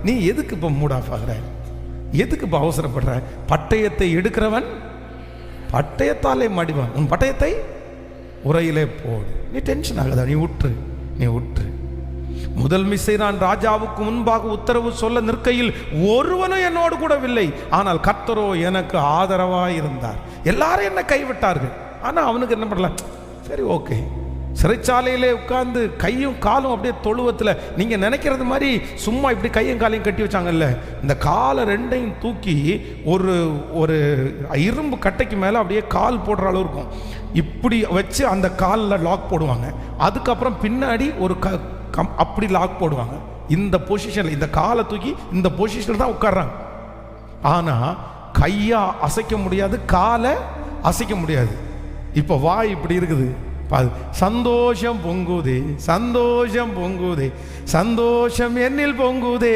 நீ எதுக்கு இப்போ மூட் ஆஃப் ஆகுற? எதுக்கு இப்போ அவசரப்படுற? பட்டயத்தை எடுக்கிறவன் பட்டயத்தாலே மடிவான். உன் பட்டயத்தை உரையிலே போடு. நீ டென்ஷன் ஆகுதா? நீ விட்டுரு. முதல் மிசைதான் ராஜாவுக்கு முன்பாக உத்தரவு சொல்ல நிற்கையில் ஒருவனும் என்னோடு கூடவில்லை, ஆனால் கர்த்தரோ எனக்கு ஆதரவாக இருந்தார். எல்லாரும் என்ன கைவிட்டார்கள், ஆனால் அவனுக்கு என்ன பண்ணலாம்? சரி, ஓகே. சிறைச்சாலையிலே உட்கார்ந்து கையும் காலும் அப்படியே தொழுவத்தில் நீங்கள் நினைக்கிறது மாதிரி சும்மா இப்படி கையும் காலையும் கட்டி வச்சாங்கல்ல, இந்த காலை ரெண்டையும் தூக்கி ஒரு ஒரு இரும்பு கட்டைக்கு மேலே அப்படியே கால் போடுற அளவு இருக்கும். இப்படி வச்சு அந்த காலில் லாக் போடுவாங்க. அதுக்கப்புறம் பின்னாடி ஒரு அப்படி லாக் போடுவாங்க. இந்த பொசிஷனில் இந்த காலை தூக்கி இந்த பொசிஷனில் தான் உட்கார்றாங்க. ஆனால் கையா அசைக்க முடியாது, காலை அசைக்க முடியாது. இப்போ வாய் இப்படி இருக்குது. சந்தோஷம் பொங்குதே, சந்தோஷம் பொங்குதே, சந்தோஷம் என்னில் பொங்குதே.